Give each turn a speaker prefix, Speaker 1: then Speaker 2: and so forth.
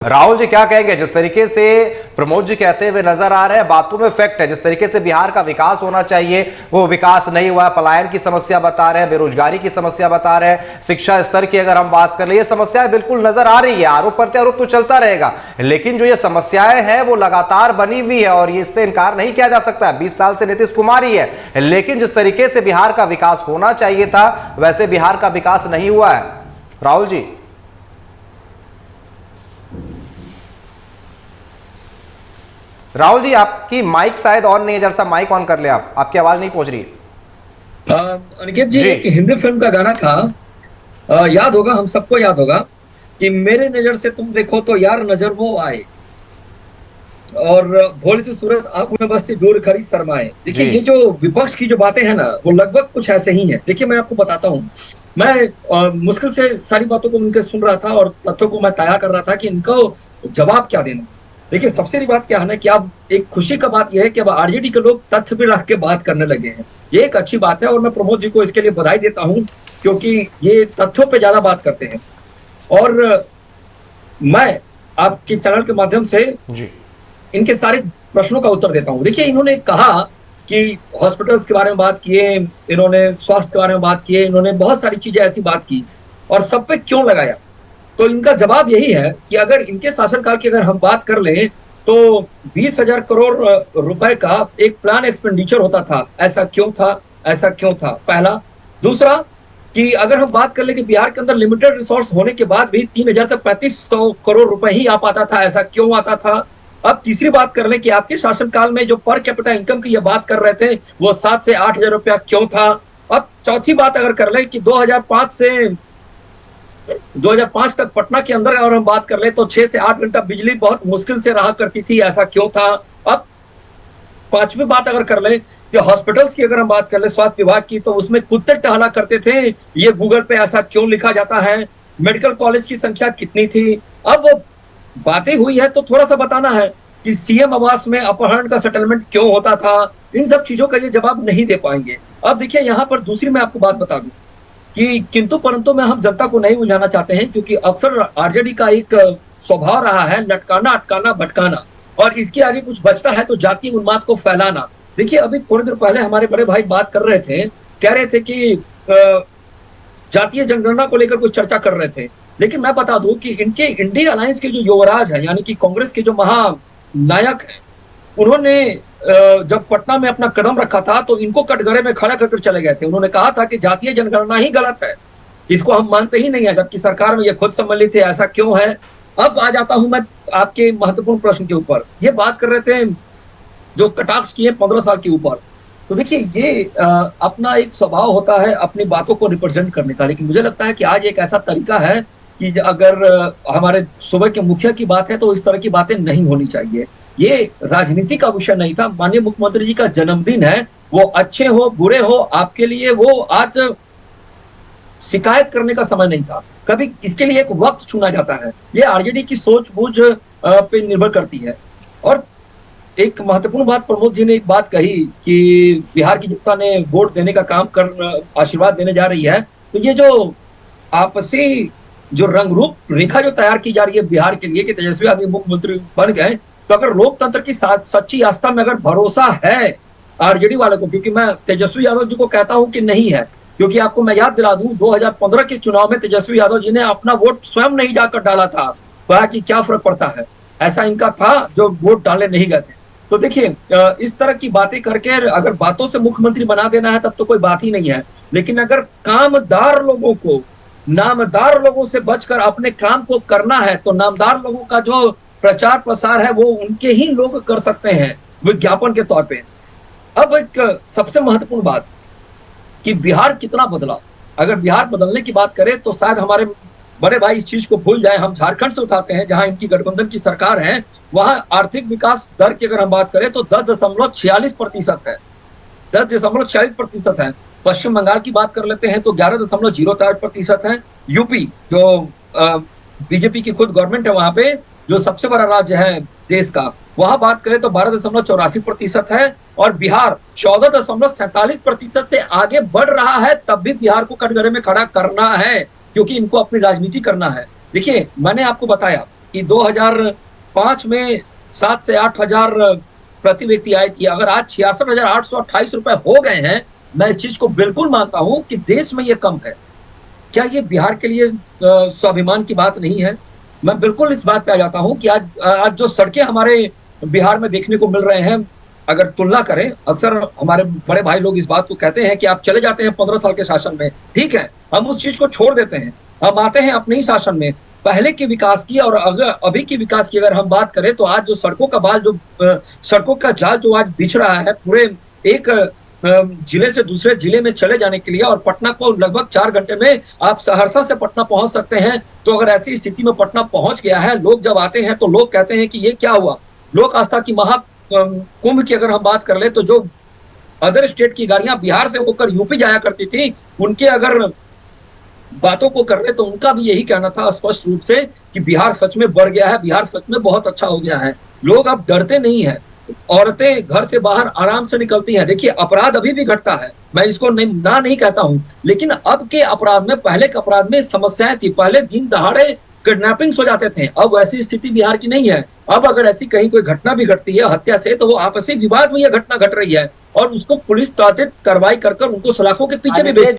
Speaker 1: राहुल जी क्या कहेंगे? जिस तरीके से प्रमोद जी कहते हुए नजर आ रहे हैं, बातों में फैक्ट है। जिस तरीके से बिहार का विकास होना चाहिए वो विकास नहीं हुआ। पलायन की समस्या बता रहे हैं, बेरोजगारी की समस्या बता रहे हैं, शिक्षा स्तर की अगर हम बात कर ले, ये समस्याएं बिल्कुल नजर आ रही है। आरोप प्रत्यारोप तो चलता रहेगा, लेकिन जो ये समस्याएं हैं वो लगातार बनी हुई है और इससे इनकार नहीं किया जा सकता। 20 साल से नीतीश कुमार ही है, लेकिन जिस तरीके से बिहार का विकास होना चाहिए था वैसे बिहार का विकास नहीं हुआ है। राहुल जी, राहुल जी आपकी माइक शायद ऑन नहीं है, जरा सा माइक ऑन कर ले आप, आपकी आवाज नहीं पहुंच रही।
Speaker 2: अनिकेत जी, एक हिंदी फिल्म का गाना था, याद होगा, हम सबको याद होगा कि मेरे नजर से तुम देखो तो यार नजर वो आए और भोली सी सूरत आंखों में बसती दूर खड़ी शर्माए। देखिए, ये जो विपक्ष की जो बातें हैं ना, वो लगभग कुछ ऐसे ही हैं। देखिए, मैं आपको बताता हूँ, मैं मुश्किल से सारी बातों को उनके सुन रहा था और तथ्यों को मैं तैयार कर रहा था कि इनको जवाब क्या देना। देखिए, सबसे बड़ी बात क्या है ना कि अब एक खुशी का बात यह है कि अब आरजेडी के लोग तथ्य भी रख के बात करने लगे हैं। ये एक अच्छी बात है और मैं प्रमोद जी को इसके लिए बधाई देता हूं, क्योंकि ये तथ्यों पे ज्यादा बात करते हैं। और मैं आपके चैनल के माध्यम से इनके सारे प्रश्नों का उत्तर देता हूं। देखिए, इन्होंने कहा कि हॉस्पिटल्स के बारे में बात किए, इन्होंने स्वास्थ्य के बारे में बात किए, इन्होंने बहुत सारी चीजें ऐसी बात की और सब पे क्यों लगाया। तो इनका जवाब यही है कि अगर इनके शासनकाल की अगर हम बात कर लें तो 20,000 करोड़ रुपए का एक प्लान एक्सपेंडिचर होता था। ऐसा क्यों था? ऐसा क्यों था? पहला। दूसरा, कि अगर हम बात कर ले कि बिहार के अंदर लिमिटेड रिसोर्स होने के बाद भी 3,000 से 3,500 करोड़ रुपए ही आ पाता था। ऐसा क्यों आता था? अब तीसरी बात कर ले कि आपके शासनकाल में जो पर कैपिटा इनकम की ये बात कर रहे थे वो 7 से 8,000 रुपया क्यों था? अब चौथी बात अगर कर ले कि 2005 से 2005 तक पटना के अंदर अगर हम बात कर ले तो 6 से 8 घंटा बिजली बहुत मुश्किल से रहा करती थी। ऐसा क्यों था? अब पांचवी बात अगर कर ले कि हॉस्पिटल्स की अगर हम बात कर ले, स्वास्थ्य विभाग की, तो उसमें कुत्ते टहला करते थे, ये गूगल पे ऐसा क्यों लिखा जाता है? मेडिकल कॉलेज की संख्या कितनी थी? अब बातें हुई है तो थोड़ा सा बताना है कि सीएम आवास में अपहरण का सेटलमेंट क्यों होता था। इन सब चीजों का ये जवाब नहीं दे पाएंगे। अब देखिए, यहां पर दूसरी मैं आपको बात बता दूं कि किंतु परंतु में हम जनता को नहीं उलझाना चाहते हैं, क्योंकि अक्सर आरजेडी का एक स्वभाव रहा है लटकाना, अटकाना, भटकाना, और इसके आगे कुछ बचता है तो जाति उन्माद को फैलाना। देखिए, अभी थोड़ी देर पहले हमारे बड़े भाई बात कर रहे थे, कह रहे थे कि जातीय जनगणना को लेकर कुछ चर्चा कर रहे थे, लेकिन मैं बता दूं कि इनके इंडिया अलायंस के जो युवराज है, यानी कि कांग्रेस के जो महानायक है, उन्होंने जब पटना में अपना कदम रखा था तो इनको कटघरे में खड़ा कर चले गए थे। उन्होंने कहा था कि जातीय जनगणना ही गलत है, इसको हम मानते ही नहीं है, जबकि सरकार में ये खुद सम्मिलित है। ऐसा क्यों है? अब आ जाता हूं मैं आपके महत्वपूर्ण प्रश्न के ऊपर। ये बात कर रहे थे जो कटाक्ष किए 15 साल के ऊपर, तो देखिए, ये अपना एक स्वभाव होता है अपनी बातों को रिप्रेजेंट करने का, लेकिन मुझे लगता है कि आज एक ऐसा तरीका है कि अगर हमारे सूबे के मुखिया की बात है तो इस तरह की बातें नहीं होनी चाहिए। ये राजनीति का विषय नहीं था। माननीय मुख्यमंत्री जी का जन्मदिन है, वो अच्छे हो बुरे हो, आपके लिए वो आज शिकायत करने का समय नहीं था। कभी इसके लिए एक वक्त चुना जाता है। ये आरजेडी की सोच-बूझ पे निर्भर करती है। और एक महत्वपूर्ण बात प्रमोद जी ने एक बात कही कि बिहार की जनता ने वोट देने का काम कर आशीर्वाद देने जा रही है। तो ये जो आपसी जो रंग रूप रेखा जो तैयार की जा रही है बिहार के लिए कि तेजस्वी यादव मुख्यमंत्री बन गए, तो अगर लोकतंत्र की सच्ची आस्था में अगर भरोसा है आरजेडी वाले को, क्योंकि मैं तेजस्वी यादव जी को कहता हूं कि नहीं है, क्योंकि आपको मैं याद दिला दूं 2015 के चुनाव में तेजस्वी यादव जी ने अपना वोट स्वयं नहीं जाकर डाला था। कहा कि क्या फर्क पड़ता है, ऐसा इनका था जो वोट डालने नहीं गए थे। तो देखिए, इस तरह की बातें करके अगर बातों से मुख्यमंत्री बना देना है तब तो कोई बात ही नहीं है, लेकिन अगर कामदार लोगों को नामदार लोगों से बचकर अपने काम को करना है तो नामदार लोगों का जो प्रचार प्रसार है वो उनके ही लोग कर सकते हैं विज्ञापन के तौर पे। अब एक सबसे महत्वपूर्ण बात कि बिहार कितना बदला। अगर बिहार बदलने की बात करें तो शायद हमारे बड़े भाई इस चीज को भूल जाए। हम झारखंड से उठाते हैं, जहां इनकी गठबंधन की सरकार है, वहां आर्थिक विकास दर की अगर हम बात करें तो 10.46% है। 10.46% है। पश्चिम बंगाल की बात कर लेते हैं तो 11.04% है। यूपी जो बीजेपी की खुद गवर्नमेंट है, वहां पे जो सबसे बड़ा राज्य है देश का, वहां बात करें तो 12.84% है। और बिहार 14.47% से आगे बढ़ रहा है। तब भी बिहार को कटघरे में खड़ा करना है, क्योंकि इनको अपनी राजनीति करना है। देखिए, मैंने आपको बताया कि 2005 में 7 से 8 हजार प्रति व्यक्ति आय थी, अगर आज 66,828 रुपए हो गए हैं, मैं इस चीज को बिल्कुल मानता हूं कि देश में ये कम है। क्या ये बिहार के लिए स्वाभिमान की बात नहीं है? मैं बिल्कुल इस बात पे आ जाता हूं कि आज जो सड़कें हमारे बिहार में देखने को मिल रहे हैं, अगर तुलना करें, अक्सर हमारे बड़े भाई लोग इस बात को कहते हैं कि आप चले जाते हैं 15 साल के शासन में, ठीक है, हम उस चीज को छोड़ देते हैं, हम आते हैं अपने ही शासन में। पहले के विकास की और अगर अभी की विकास की अगर हम बात करें तो आज जो सड़कों का जाल जो आज बिछ रहा है पूरे एक जिले से दूसरे जिले में चले जाने के लिए, और पटना को लगभग 4 घंटे में आप सहरसा से पटना पहुंच सकते हैं। तो अगर ऐसी स्थिति में पटना पहुंच गया है, लोग जब आते हैं तो लोग कहते हैं कि ये क्या हुआ। लोक आस्था की महाकुंभ की अगर हम बात कर ले तो जो अदर स्टेट की गाड़ियां बिहार से होकर यूपी जाया करती थी, उनके अगर बातों को कर ले तो उनका भी यही कहना था स्पष्ट रूप से कि बिहार सच में बढ़ गया है, बिहार सच में बहुत अच्छा हो गया है। लोग अब डरते नहीं है, औरतें घर से बाहर आराम से निकलती हैं। देखिए, अपराध अभी भी घटता है, मैं इसको नहीं कहता हूं, लेकिन अब के अपराध में, पहले के अपराध में समस्याएं थी। पहले दिन दहाड़े किडनैपिंग हो जाते थे, अब वैसी स्थिति बिहार की नहीं है। अब अगर ऐसी कहीं कोई घटना भी घटती है हत्या से, तो वो आपसी विवाद में यह घटना घट रही है और उसको पुलिस त्वरित कार्रवाई कर उनको सलाखों के पीछे भी भेज